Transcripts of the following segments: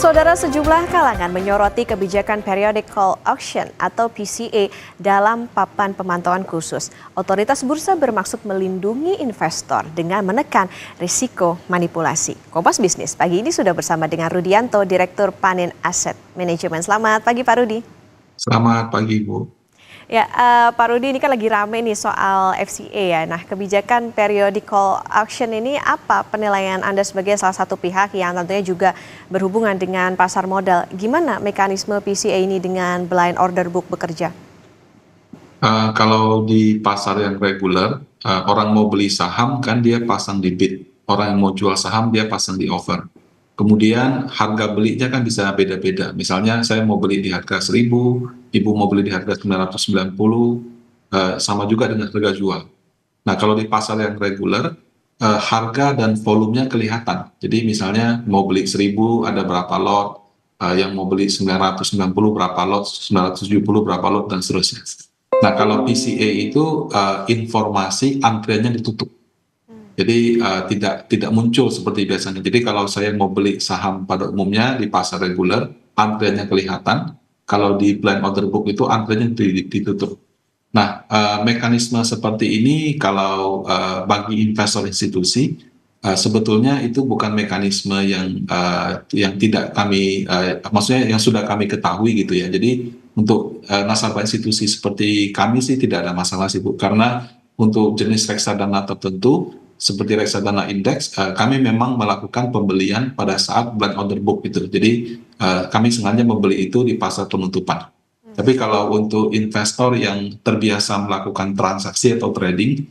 Saudara, sejumlah kalangan menyoroti kebijakan Periodic Call Auction atau PCA dalam papan pemantauan khusus. Otoritas bursa bermaksud melindungi investor dengan menekan risiko manipulasi. Kompas Bisnis pagi ini sudah bersama dengan Rudianto, Direktur Panin Asset Management. Selamat pagi Pak Rudi. Selamat pagi, Bu. Ya, Pak Rudi, ini kan lagi rame nih soal FCA ya. Nah, kebijakan Periodic Call Auction ini apa penilaian Anda sebagai salah satu pihak yang tentunya juga berhubungan dengan pasar modal? Gimana mekanisme PCA ini dengan blind order book bekerja? Kalau di pasar yang reguler, orang mau beli saham kan dia pasang di bid. Orang yang mau jual saham dia pasang di offer. Kemudian harga belinya kan bisa beda-beda. Misalnya saya mau beli di harga 1.000, Ibu mau beli di harga 990, sama juga dengan harga jual. Nah, kalau di pasar yang reguler, harga dan volumenya kelihatan. Jadi misalnya mau beli 1.000 ada berapa lot, yang mau beli 990 berapa lot, 970 berapa lot, dan seterusnya. Nah, kalau PCA itu informasi antriannya ditutup. Jadi tidak muncul seperti biasanya. Jadi kalau saya mau beli saham pada umumnya di pasar reguler, antriannya kelihatan. Kalau di blind order book itu antriannya ditutup. Nah, mekanisme seperti ini kalau bagi investor institusi, sebetulnya itu bukan mekanisme yang tidak kami, maksudnya yang sudah kami ketahui gitu ya. Jadi untuk nasabah institusi seperti kami sih tidak ada masalah sih Bu, karena untuk jenis reksadana tertentu seperti reksadana indeks, kami memang melakukan pembelian pada saat blind order book itu. Jadi kami sengaja membeli itu di pasar penutupan. Tapi kalau untuk investor yang terbiasa melakukan transaksi atau trading,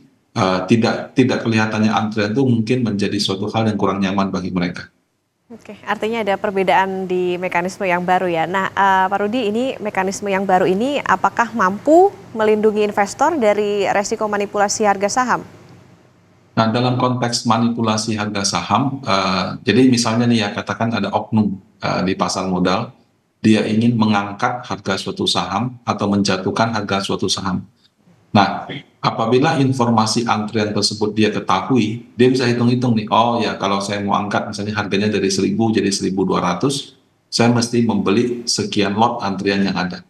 tidak kelihatannya antrian itu mungkin menjadi suatu hal yang kurang nyaman bagi mereka. Oke, artinya ada perbedaan di mekanisme yang baru ya. Nah, Pak Rudi, ini mekanisme yang baru ini apakah mampu melindungi investor dari resiko manipulasi harga saham? Nah, dalam konteks manipulasi harga saham, jadi misalnya nih ya, katakan ada oknum di pasar modal, dia ingin mengangkat harga suatu saham atau menjatuhkan harga suatu saham. Nah, apabila informasi antrian tersebut dia ketahui, dia bisa hitung-hitung nih, oh ya kalau saya mau angkat misalnya harganya dari 1.000 jadi 1.200, saya mesti membeli sekian lot antrian yang ada.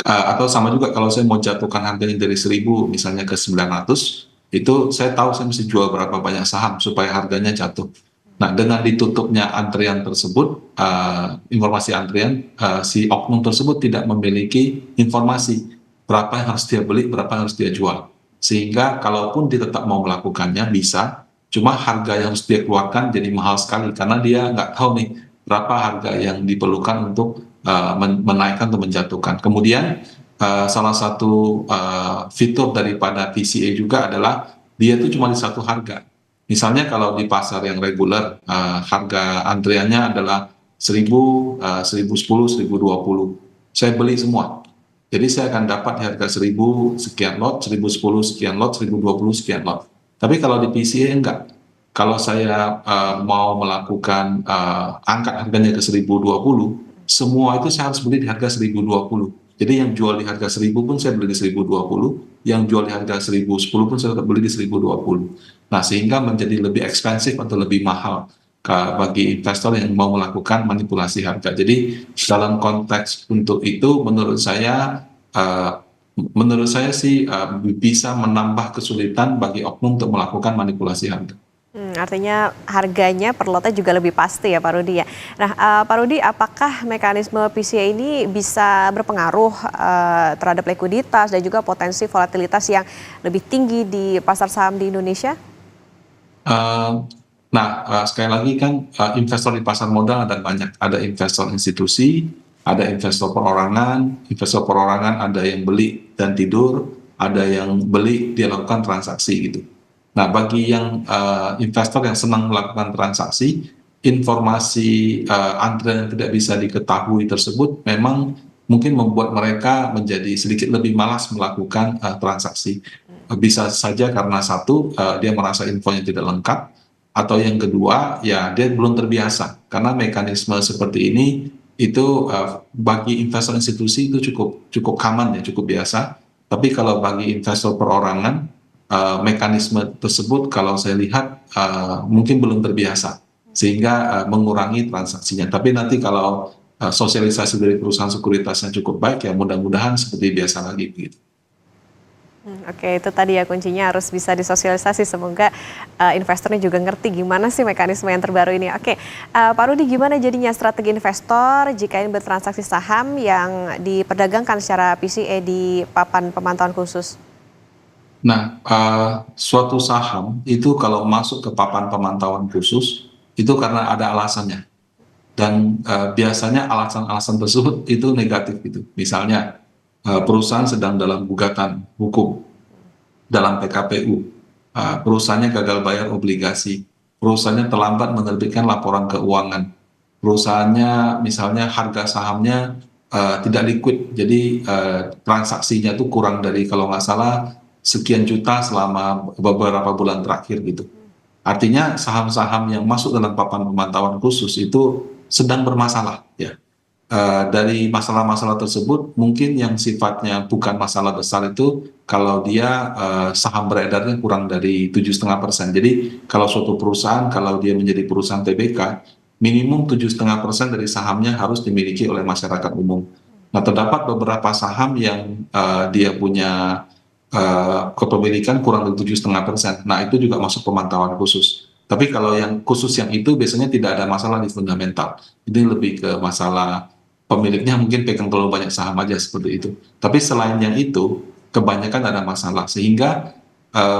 Atau sama juga kalau saya mau jatuhkan harganya dari 1.000 misalnya ke 900, itu saya tahu saya mesti jual berapa banyak saham supaya harganya jatuh. Nah, dengan ditutupnya antrian tersebut, informasi antrian, si oknum tersebut tidak memiliki informasi berapa yang harus dia beli, berapa yang harus dia jual. Sehingga kalaupun dia tetap mau melakukannya bisa, cuma harga yang harus dia keluarkan jadi mahal sekali karena dia nggak tahu nih berapa harga yang diperlukan untuk menaikkan atau menjatuhkan. Kemudian salah satu fitur daripada PCA juga adalah dia itu cuma di satu harga. Misalnya kalau di pasar yang reguler, harga antriannya adalah 1.000, 1.010, 1.020. Saya beli semua. Jadi saya akan dapat di harga 1.000 sekian lot, 1.010 sekian lot, 1.020 sekian lot. Tapi kalau di PCA enggak. Kalau saya mau melakukan angkat harganya ke 1.020, semua itu saya harus beli di harga 1.020. Jadi yang jual di harga 1.000 pun saya beli di 1.020, yang jual di harga 1.010 pun saya tetap beli di 1.020. Nah, sehingga menjadi lebih ekspensif atau lebih mahal bagi investor yang mau melakukan manipulasi harga. Jadi dalam konteks untuk itu menurut saya sih bisa menambah kesulitan bagi oknum untuk melakukan manipulasi harga. Artinya harganya per lotnya juga lebih pasti ya Pak Rudi ya. Nah, Pak Rudi, apakah mekanisme PCA ini bisa berpengaruh terhadap likuiditas dan juga potensi volatilitas yang lebih tinggi di pasar saham di Indonesia? Sekali lagi kan investor di pasar modal ada banyak. Ada investor institusi, ada investor perorangan. Investor perorangan ada yang beli dan tidur, ada yang beli dia lakukan transaksi gitu. Nah, bagi yang investor yang senang melakukan transaksi, informasi antrian yang tidak bisa diketahui tersebut memang mungkin membuat mereka menjadi sedikit lebih malas melakukan transaksi. Bisa saja karena satu, dia merasa infonya tidak lengkap, atau yang kedua, ya dia belum terbiasa. Karena mekanisme seperti ini itu bagi investor institusi itu cukup common ya, cukup biasa. Tapi kalau bagi investor perorangan, mekanisme tersebut kalau saya lihat mungkin belum terbiasa sehingga mengurangi transaksinya. Tapi nanti kalau sosialisasi dari perusahaan sekuritasnya cukup baik, ya mudah-mudahan seperti biasa lagi begitu. Oke, itu tadi ya kuncinya harus bisa disosialisasi. Semoga investornya juga ngerti gimana sih mekanisme yang terbaru ini. Oke, Pak Rudi, gimana jadinya strategi investor jika ini bertransaksi saham yang diperdagangkan secara PCA di papan pemantauan khusus? Nah, suatu saham itu kalau masuk ke papan pemantauan khusus itu karena ada alasannya, dan biasanya alasan-alasan tersebut itu negatif gitu. Misalnya perusahaan sedang dalam gugatan hukum dalam PKPU, perusahaannya gagal bayar obligasi, perusahaannya terlambat menerbitkan laporan keuangan, perusahaannya misalnya harga sahamnya tidak liquid, jadi transaksinya itu kurang dari, kalau nggak salah, sekian juta selama beberapa bulan terakhir gitu. Artinya saham-saham yang masuk dalam papan pemantauan khusus itu sedang bermasalah, ya. Dari masalah-masalah tersebut mungkin yang sifatnya bukan masalah besar itu kalau dia saham beredarnya kurang dari 7,5%. Jadi kalau suatu perusahaan, kalau dia menjadi perusahaan TBK, minimum 7,5% dari sahamnya harus dimiliki oleh masyarakat umum. Nah, terdapat beberapa saham yang dia punya kepemilikan kurang dari 7,5%. Nah, itu juga masuk pemantauan khusus. Tapi kalau yang khusus yang itu biasanya tidak ada masalah di fundamental. Ini lebih ke masalah pemiliknya mungkin pegang terlalu banyak saham aja seperti itu. Tapi selain yang itu, kebanyakan ada masalah. Sehingga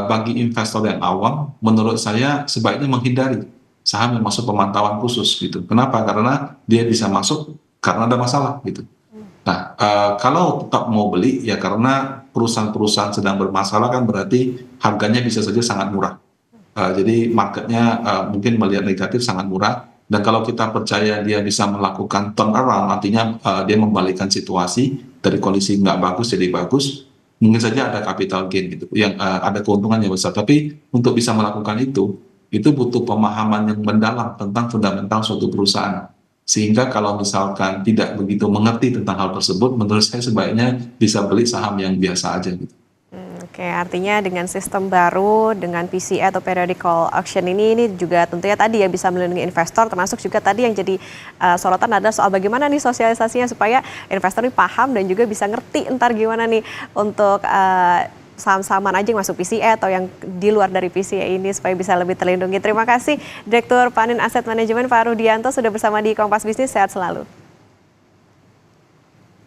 bagi investor yang awam, menurut saya sebaiknya menghindari saham yang masuk pemantauan khusus gitu. Kenapa? Karena dia bisa masuk karena ada masalah gitu. Nah, kalau tetap mau beli, ya karena perusahaan-perusahaan sedang bermasalah kan berarti harganya bisa saja sangat murah. Jadi marketnya mungkin melihat negatif sangat murah, dan kalau kita percaya dia bisa melakukan turnaround, artinya dia membalikkan situasi dari kondisi nggak bagus jadi bagus, mungkin saja ada capital gain gitu, yang ada keuntungan yang besar. Tapi untuk bisa melakukan itu butuh pemahaman yang mendalam tentang fundamental suatu perusahaan. Sehingga kalau misalkan tidak begitu mengerti tentang hal tersebut, menurut saya sebaiknya bisa beli saham yang biasa aja gitu. Oke, artinya dengan sistem baru, dengan PCA atau periodical auction ini juga tentunya tadi ya bisa melindungi investor, termasuk juga tadi yang jadi sorotan adalah soal bagaimana nih sosialisasinya supaya investor ini paham dan juga bisa ngerti entar gimana nih untuk saham-sahaman aja yang masuk PCA atau yang di luar dari PCA ini supaya bisa lebih terlindungi. Terima kasih Direktur Panin Asset Management Pak Rudianto sudah bersama di Kompas Bisnis, sehat selalu.